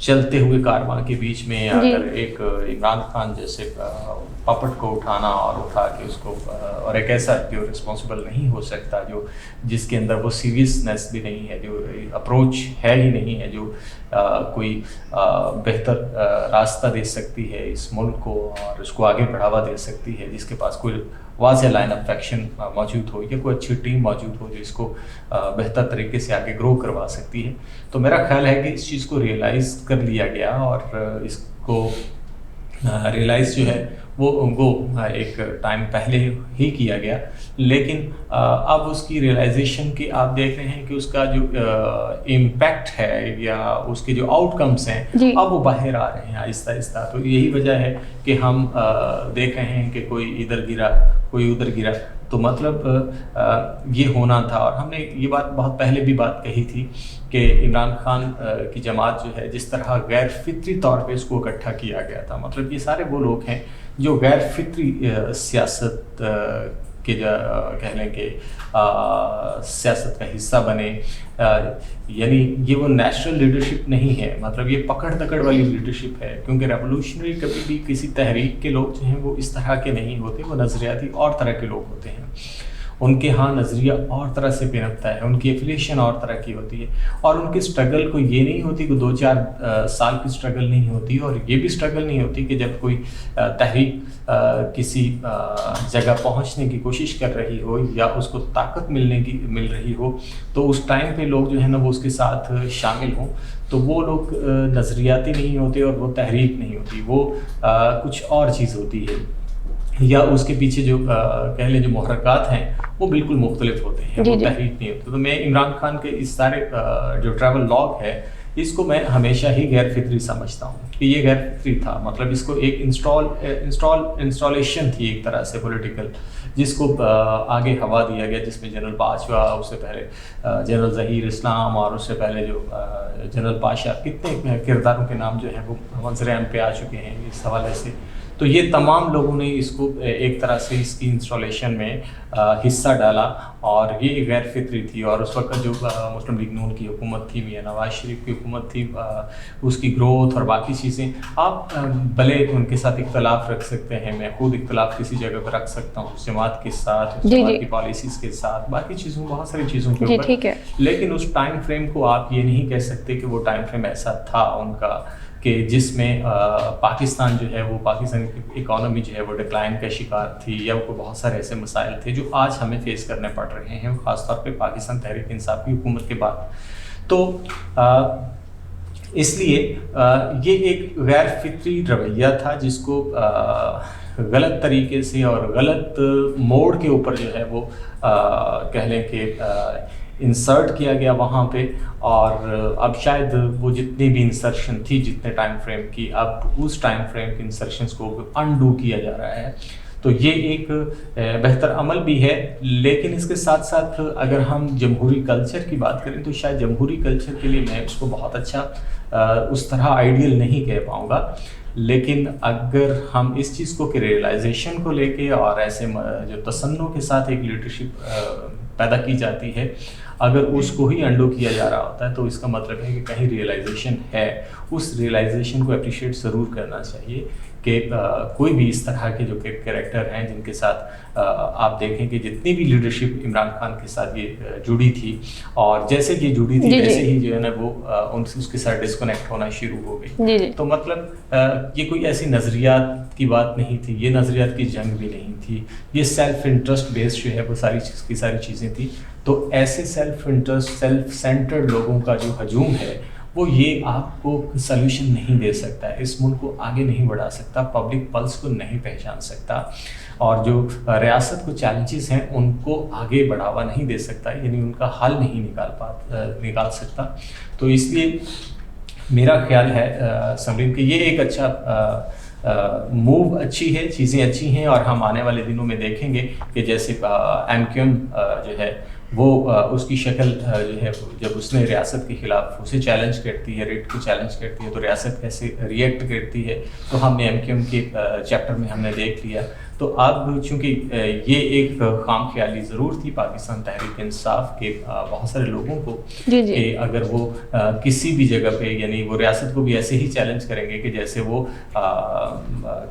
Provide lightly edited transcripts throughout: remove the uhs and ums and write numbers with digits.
چلتے ہوئے کارواں کے بیچ میں اگر ایک عمران خان جیسے پپٹ کو اٹھانا اور اٹھا کے اس کو اور ایک ایسا جو رسپانسبل نہیں ہو سکتا، جو جس کے اندر وہ سیریسنیس بھی نہیں ہے، جو اپروچ ہے ہی نہیں ہے، جو کوئی بہتر راستہ دے سکتی ہے اس ملک کو اور اس کو آگے بڑھاوا دے سکتی ہے، جس کے پاس کوئی واضح لائن آف ایکشن موجود ہو یا کوئی اچھی ٹیم موجود ہو جو اس کو بہتر طریقے سے آگے گرو کروا سکتی ہے. تو میرا خیال ہے کہ اس چیز کو ریئلائز کر لیا گیا اور اس کو ریئلائز جو ہے وہ ایک ٹائم پہلے ہی کیا گیا، لیکن اب اس کی ریئلائزیشن کی آپ دیکھ رہے ہیں کہ اس کا جو امپیکٹ ہے یا اس کے جو آؤٹ کمس ہیں اب وہ باہر آ رہے ہیں آہستہ آہستہ. تو یہی وجہ ہے کہ ہم دیکھ رہے ہیں کہ کوئی ادھر گرا کوئی ادھر گرا. تو مطلب یہ ہونا تھا، اور ہم نے یہ بات بہت پہلے بھی بات کہی تھی کہ عمران خان کی جماعت جو ہے جس طرح غیر فطری طور پہ اس کو اکٹھا کیا گیا تھا، مطلب یہ سارے وہ لوگ ہیں جو غیر فطری سیاست کے کہہ لیں کہ سیاست کا حصہ بنے، یعنی یہ وہ نیچرل لیڈرشپ نہیں ہے، مطلب یہ پکڑ دکڑ والی لیڈرشپ ہے. کیونکہ ریولوشنری کبھی بھی کسی تحریک کے لوگ جو ہیں وہ اس طرح کے نہیں ہوتے، وہ نظریاتی اور طرح کے لوگ ہوتے ہیں. ان کے ہاں نظریہ اور طرح سے پنپتا ہے، ان کی ایفیلیشن اور طرح کی ہوتی ہے، اور ان کی اسٹرگل کو یہ نہیں ہوتی کہ 2-4 سال کی اسٹرگل نہیں ہوتی، اور یہ بھی اسٹرگل نہیں ہوتی کہ جب کوئی تحریک کسی جگہ پہنچنے کی کوشش کر رہی ہو یا اس کو طاقت مل رہی ہو تو اس ٹائم پہ لوگ جو ہے نا وہ اس کے ساتھ شامل ہوں. تو وہ لوگ نظریاتی نہیں ہوتے اور وہ تحریک نہیں ہوتی، وہ کچھ اور چیز ہوتی ہے، یا اس کے پیچھے جو کہہ لیں جو محرکات ہیں وہ بالکل مختلف ہوتے ہیں، وہ تحریک نہیں ہوتی. تو میں عمران خان کے اس سارے جو ٹریول لاگ ہے اس کو میں ہمیشہ ہی غیر فطری سمجھتا ہوں کہ یہ غیر فطری تھا. مطلب اس کو ایک انسٹالیشن تھی ایک طرح سے پولیٹیکل، جس کو آگے ہوا دیا گیا، جس میں جنرل باجوہ، اس سے پہلے جنرل ظہیر اسلام، اور اس سے پہلے جو جنرل پاشا، کتنے کرداروں کے نام جو ہیں وہ منظر عام پہ آ چکے ہیں اس حوالے سے. تو یہ تمام لوگوں نے اس کو ایک طرح سے اس کی انسٹالیشن میں حصہ ڈالا، اور یہ غیر فطری تھی. اور اس وقت جو مسلم لیگ نون کی حکومت تھی، میاں نواز شریف کی حکومت تھی، اس کی گروتھ اور باقی چیزیں، آپ بھلے ان کے ساتھ اختلاف رکھ سکتے ہیں، میں خود اختلاف کسی جگہ پہ رکھ سکتا ہوں، جماعت کے ساتھ، جماعت کی پالیسیز کے ساتھ، باقی چیزوں بہت ساری چیزوں کے اوپر، لیکن اس ٹائم فریم کو آپ یہ نہیں کہہ سکتے کہ وہ ٹائم فریم ایسا تھا ان کا کہ جس میں پاکستان جو ہے وہ پاکستان کی اکانومی جو ہے وہ ڈکلائن کا شکار تھی، یا وہ بہت سارے ایسے مسائل تھے جو آج ہمیں فیس کرنے پڑ رہے ہیں، خاص طور پہ پاکستان تحریک انصاف کی حکومت کے بعد. تو اس لیے یہ ایک غیر فطری رویہ تھا جس کو غلط طریقے سے اور غلط موڑ کے اوپر جو ہے وہ کہہ لیں کہ انسرٹ کیا گیا وہاں پہ. اور اب شاید وہ جتنی بھی انسرشن تھی جتنے ٹائم فریم کی، اب اس ٹائم فریم کی انسرشنس کو انڈو کیا جا رہا ہے. تو یہ ایک بہتر عمل بھی ہے، لیکن اس کے ساتھ ساتھ اگر ہم جمہوری کلچر کی بات کریں تو شاید جمہوری کلچر کے لیے میں اس کو بہت اچھا اس طرح آئیڈیل نہیں کہہ پاؤں گا. لیکن اگر ہم اس چیز کو کہ ریئلائزیشن کو لے کے اور ایسے جو تصنع کے ساتھ ایک لیڈرشپ پیدا کی جاتی ہے، اگر اس کو ہی انڈو کیا جا رہا ہوتا ہے تو اس کا مطلب ہے کہ کہیں ریئلائزیشن ہے. اس ریئلائزیشن کو اپریشیٹ ضرور کرنا چاہیے کہ کوئی بھی اس طرح کے جو کریکٹر ہیں جن کے ساتھ آپ دیکھیں کہ جتنی بھی لیڈرشپ عمران خان کے ساتھ یہ جڑی تھی، اور جیسے یہ جڑی تھی ویسے ہی جو ہے نا وہ اس کے ساتھ ڈسکنیکٹ ہونا شروع ہو گئی. تو مطلب یہ کوئی ایسی نظریات کی بات نہیں تھی، یہ نظریات کی جنگ بھی نہیں تھی، یہ سیلف انٹرسٹ بیس جو ہے وہ ساری چیزیں تھیں. تو ایسے سیلف انٹرسٹ، سیلف سینٹرڈ لوگوں کا جو ہجوم ہے وہ یہ آپ کو سلوشن نہیں دے سکتا ہے، اس ملک کو آگے نہیں بڑھا سکتا، پبلک پلس کو نہیں پہچان سکتا، اور جو ریاست کو چیلنجز ہیں ان کو آگے بڑھاوا نہیں دے سکتا، یعنی ان کا حل نہیں نکال سکتا. تو اس لیے میرا خیال ہے سمرین کہ یہ ایک اچھا موو اچھی ہے، چیزیں اچھی ہیں، اور ہم آنے والے دنوں میں دیکھیں گے کہ جیسے MQM جو ہے وہ اس کی شکل جو ہے جب اس نے ریاست کے خلاف اسے چیلنج کرتی ہے، ریٹ کو چیلنج کرتی ہے، تو ریاست کیسے ریئیکٹ کرتی ہے، تو ہم نے MQM کے چیپٹر میں ہم نے دیکھ لیا. تو اب چونکہ یہ ایک خام خیالی ضرور تھی پاکستان تحریک انصاف کے بہت سارے لوگوں کو کہ اگر وہ کسی بھی جگہ پہ یعنی وہ ریاست کو بھی ایسے ہی چیلنج کریں گے کہ جیسے وہ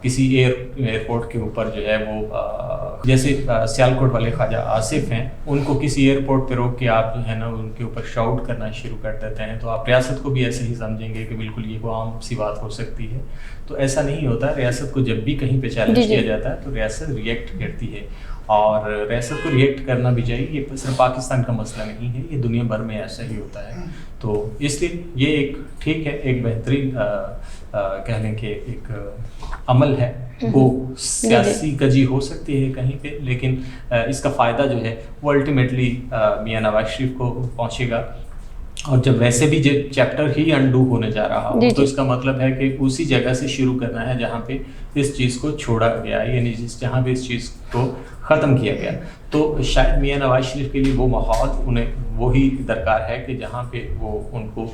کسی ایئرپورٹ کے اوپر جو ہے وہ جیسے سیالکوٹ والے خواجہ آصف ہیں، ان کو کسی ایئرپورٹ پہ روک کے آپ جو ہے نا ان کے اوپر شاؤٹ کرنا شروع کر دیتے ہیں، تو آپ ریاست کو بھی ایسے ہی سمجھیں گے کہ بالکل یہ کوئی عام سی بات ہو سکتی ہے. تو ایسا نہیں ہوتا. ریاست کو جب بھی کہیں پہ چیلنج کیا جاتا ہے تو ریاست ریئیکٹ کرتی ہے، اور ریاست کو ریئیکٹ کرنا بھی چاہیے. یہ صرف پاکستان کا مسئلہ نہیں ہے، یہ دنیا بھر میں ایسا ہی ہوتا ہے. تو اس لیے یہ ایک ٹھیک ہے، ایک بہترین کہہ لیں کہ ایک عمل ہے. وہ سیاسی کجی ہو سکتی ہے کہیں پہ، لیکن اس کا فائدہ جو ہے وہ الٹیمیٹلی میاں نواز شریف کو پہنچے گا. اور جب ویسے بھی چیپٹر ہی انڈو ہونے جا رہا ہو تو اس کا مطلب ہے کہ اسی جگہ سے شروع کرنا ہے جہاں پہ اس چیز کو چھوڑا گیا، یعنی جہاں پہ اس چیز کو ختم کیا گیا. تو شاید میاں نواز شریف کے لیے وہ ماحول انہیں وہی درکار ہے کہ جہاں پہ وہ ان کو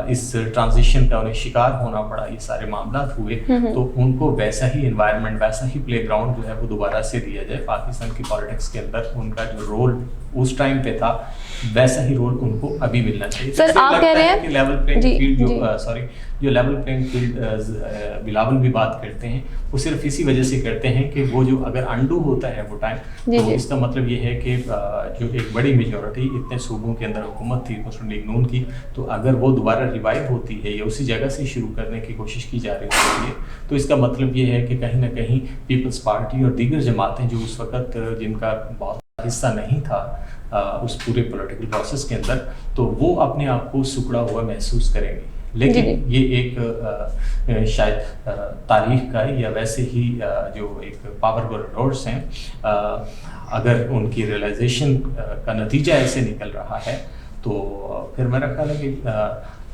اس ٹرانزیشن کا انہیں شکار ہونا پڑا، یہ سارے معاملات ہوئے، تو ان کو ویسا ہی انوائرمنٹ، ویسا ہی پلے گراؤنڈ جو ہے وہ دوبارہ سے دیا جائے. پاکستان کی پالیٹکس کے اندر ان کا جو رول اس ٹائم پہ تھا ویسا ہی رول ان کو ابھی ملنا چاہیے. سر آپ کہہ رہے ہیں کہ لیول پلینگ فیلڈ جو لیول پلینگ فیلڈ بلاول بھی بات کرتے ہیں، وہ صرف اسی وجہ سے کرتے ہیں کہ وہ جو اگر انڈو ہوتا ہے وہ ٹائم، تو اس کا مطلب یہ ہے کہ جو ایک بڑی میجورٹی اتنے صوبوں کے اندر حکومت تھی مسلم لیگ نون کی، تو اگر وہ دوبارہ ریوائیو ہوتی ہے یا اسی جگہ سے شروع کرنے کی کوشش کی جا رہی ہوتی ہے، تو اس کا مطلب یہ ہے کہ کہیں نہ کہیں پیپلز پارٹی اور دیگر جماعتیں جو اس وقت جن کا بہت حصہ نہیں تھا اس پورے پولیٹیکل پروسیس کے اندر، تو وہ اپنے آپ کو سکڑا ہوا محسوس کریں گے. لیکن یہ ایک شاید تاریخ کا یا ویسے ہی جو ایک پاور روڈس ہیں، اگر ان کی ریئلائزیشن کا نتیجہ ایسے نکل رہا ہے تو پھر میرا خیال ہے کہ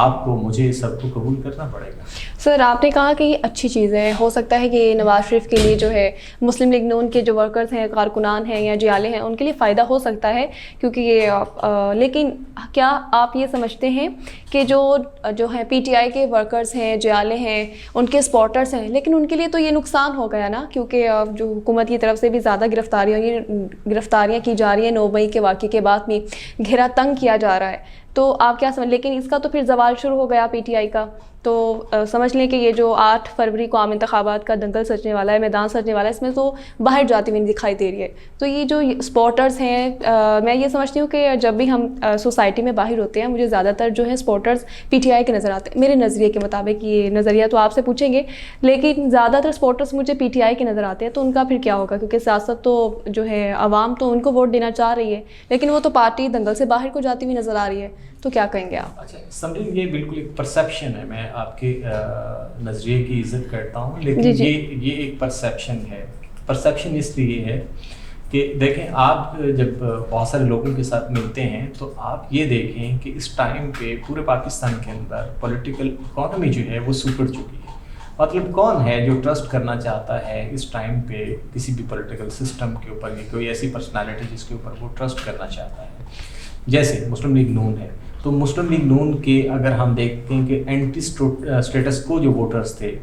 آپ کو مجھے سب کو قبول کرنا پڑے گا. سر آپ نے کہا کہ یہ اچھی چیز ہے، ہو سکتا ہے کہ نواز شریف کے لیے جو ہے مسلم لیگ نون کے جو ورکرز ہیں، کارکنان ہیں یا جیالے ہیں، ان کے لیے فائدہ ہو سکتا ہے کیونکہ یہ لیکن کیا آپ یہ سمجھتے ہیں کہ جو ہے PTI کے ورکرز ہیں، جیالے ہیں، ان کے سپورٹرز ہیں، لیکن ان کے لیے تو یہ نقصان ہو گیا نا، کیونکہ جو حکومت کی طرف سے بھی زیادہ گرفتاریاں کی جا رہی ہیں. 9 مئی کے واقعے کے بعد بھی گھیرا تنگ کیا جا رہا ہے. تو آپ کیا سمجھ، لیکن اس کا تو پھر زوال شروع ہو گیا PTI کا، تو سمجھ لیں کہ یہ جو 8 فروری کو عام انتخابات کا دنگل سجنے والا ہے، میدان سجنے والا ہے، اس میں تو باہر جاتی ہوئی دکھائی دے رہی ہے. تو یہ جو سپورٹرز ہیں، میں یہ سمجھتی ہوں کہ جب بھی ہم سوسائٹی میں باہر ہوتے ہیں، مجھے زیادہ تر جو ہے سپورٹرز PTI کے نظر آتے ہیں. میرے نظریے کے مطابق، یہ نظریہ تو آپ سے پوچھیں گے، لیکن زیادہ تر سپورٹرز مجھے PTI کے نظر آتے ہیں. تو ان کا پھر کیا ہوگا؟ کیونکہ سیاست تو جو ہے عوام تو ان کو ووٹ دینا چاہ رہی ہے، لیکن وہ تو پارٹی دنگل سے باہر کو جاتی ہوئی نظر آ رہی ہے. تو کیا کہیں گے آپ؟ اچھا سمجھیں، یہ بالکل ایک پرسیپشن ہے. میں آپ کے نظریے کی عزت کرتا ہوں، لیکن یہ ایک پرسیپشن ہے. پرسیپشن اس لیے ہے کہ دیکھیں، آپ جب بہت سارے لوگوں کے ساتھ ملتے ہیں تو آپ یہ دیکھیں کہ اس ٹائم پہ پورے پاکستان کے اندر پولیٹیکل اکانومی جو ہے وہ سکڑ چکی ہے. مطلب کون ہے جو ٹرسٹ کرنا چاہتا ہے اس ٹائم پہ کسی بھی پولیٹیکل سسٹم کے اوپر، یا کوئی ایسی پرسنالٹی جس کے اوپر وہ ٹرسٹ کرنا چاہتا ہے؟ جیسے مسلم لیگ نون ہے، تو مسلم لیگ نون کے اگر ہم دیکھتے ہیں کہ اینٹی اسٹیٹس کو جو ووٹرز تھے،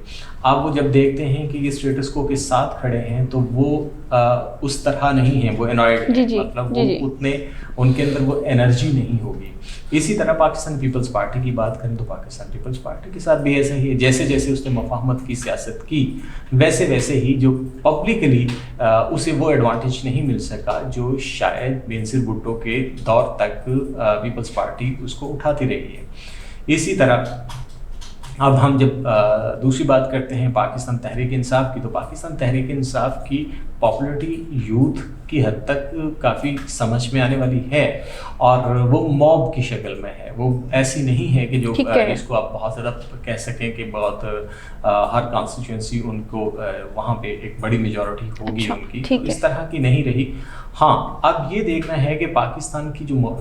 آپ وہ جب دیکھتے ہیں کہ یہ اسٹیٹس کو کے ساتھ کھڑے ہیں تو وہ اس طرح نہیں ہیں، وہ انوائڈ ہیں، مطلب وہ اتنے ان کے اندر وہ انرجی نہیں ہوگی. اسی طرح پاکستان پیپلز پارٹی کی بات کریں تو پاکستان پیپلز پارٹی کے ساتھ بھی ایسا ہی ہے. جیسے جیسے اس نے مفاہمت کی سیاست کی، ویسے ویسے ہی جو پبلکلی اسے وہ ایڈوانٹیج نہیں مل سکا جو شاید بینظیر بھٹو کے دور تک پیپلز پارٹی اس کو اٹھاتی رہی ہے. اسی طرح اب ہم جب دوسری بات کرتے ہیں پاکستان تحریک انصاف کی، تو پاکستان تحریک انصاف کی پاپولرٹی یوتھ کی حد تک کافی سمجھ میں آنے والی ہے، اور وہ موب کی شکل میں ہے. وہ ایسی نہیں ہے کہ جو اس کو آپ بہت زیادہ کہہ سکیں کہ بہت ہر کانسٹیچوئنسی ان کو وہاں پہ ایک بڑی میجورٹی ہوگی ان کی، اس طرح کی نہیں رہی. ہاں اب یہ دیکھنا ہے کہ پاکستان کی جو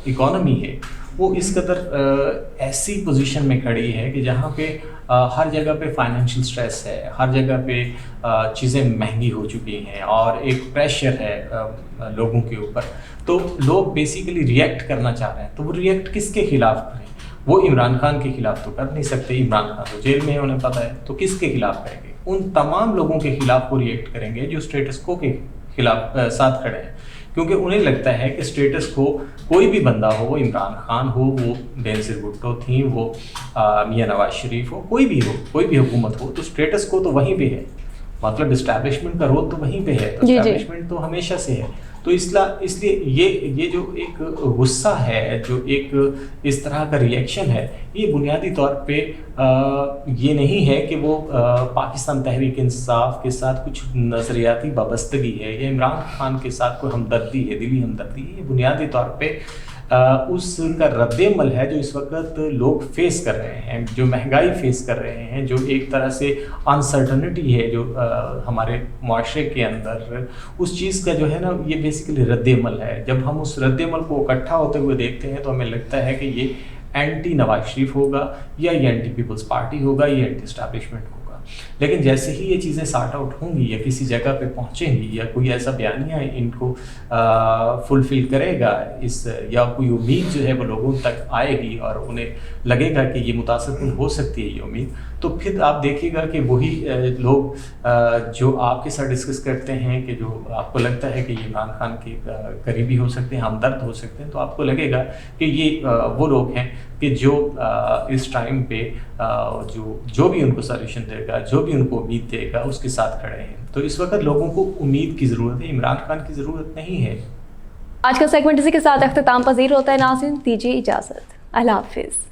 اکانومی ہے وہ اس قدر ایسی پوزیشن میں کھڑی ہے کہ جہاں پہ ہر جگہ پہ فائنینشیل سٹریس ہے، ہر جگہ پہ چیزیں مہنگی ہو چکی ہیں اور ایک پریشر ہے لوگوں کے اوپر، تو لوگ بیسیکلی ریئیکٹ کرنا چاہ رہے ہیں. تو وہ ریئیکٹ کس کے خلاف کریں؟ وہ عمران خان کے خلاف تو کر نہیں سکتے، عمران خان تو جیل میں ہے انہیں پتہ ہے. تو کس کے خلاف کریں گے؟ ان تمام لوگوں کے خلاف وہ ریئیکٹ کریں گے جو اسٹیٹس کو کے خلاف ساتھ کھڑے ہیں، کیونکہ انہیں لگتا ہے کہ اسٹیٹس کو کوئی بھی بندہ ہو، وہ عمران خان ہو، وہ بینظیر بھٹو تھیں، وہ میاں نواز شریف ہو، کوئی بھی ہو، کوئی بھی حکومت ہو، تو اسٹیٹس کو تو وہیں پہ ہے، مطلب اسٹیبلشمنٹ کا رول تو وہیں پہ ہے، تو اسٹیبلشمنٹ تو ہمیشہ سے ہے. تو اس لیے یہ جو ایک غصہ ہے، جو ایک اس طرح کا ریئیکشن ہے، یہ بنیادی طور پہ یہ نہیں ہے کہ وہ پاکستان تحریک انصاف کے ساتھ کچھ نظریاتی وابستگی ہے یا عمران خان کے ساتھ کوئی ہمدردی ہے، دلی ہمدردی ہے. یہ بنیادی طور پہ اس کا رد عمل ہے جو اس وقت لوگ فیس کر رہے ہیں، جو مہنگائی فیس کر رہے ہیں، جو ایک طرح سے انسرٹنٹی ہے جو ہمارے معاشرے کے اندر، اس چیز کا جو ہے نا یہ بیسیکلی رد عمل ہے. جب ہم اس رد عمل کو اکٹھا ہوتے ہوئے دیکھتے ہیں تو ہمیں لگتا ہے کہ یہ اینٹی نواز شریف ہوگا یا یہ اینٹی پیپلز پارٹی ہوگا، یہ اینٹی اسٹیبلشمنٹ ہوگا. لیکن جیسے ہی یہ چیزیں سارٹ آؤٹ ہوں گی یا کسی جگہ پہ پہنچیں گی یا کوئی ایسا بیانیہ ان کو فلفل کرے گا، یا کوئی امید جو ہے وہ لوگوں تک آئے گی اور انہیں لگے گا کہ یہ متاثر کن ہو سکتی ہے یہ امید، تو پھر آپ دیکھیے گا کہ وہی لوگ جو آپ کے ساتھ ڈسکس کرتے ہیں کہ جو آپ کو لگتا ہے کہ یہ عمران خان کے قریبی ہو سکتے ہیں، ہمدرد ہو سکتے ہیں، تو آپ کو لگے گا کہ یہ وہ لوگ ہیں کہ جو اس ٹائم پہ جو بھی ان کو سلیوشن دے گا، جو بھی ان کو امید دے گا، اس کے ساتھ کھڑے ہیں. تو اس وقت لوگوں کو امید کی ضرورت ہے، عمران خان کی ضرورت نہیں ہے. آج کا سیگمنٹ اسی کے ساتھ اختتام پذیر ہوتا ہے. ناظرین دیجیے اجازت، اللہ حافظ.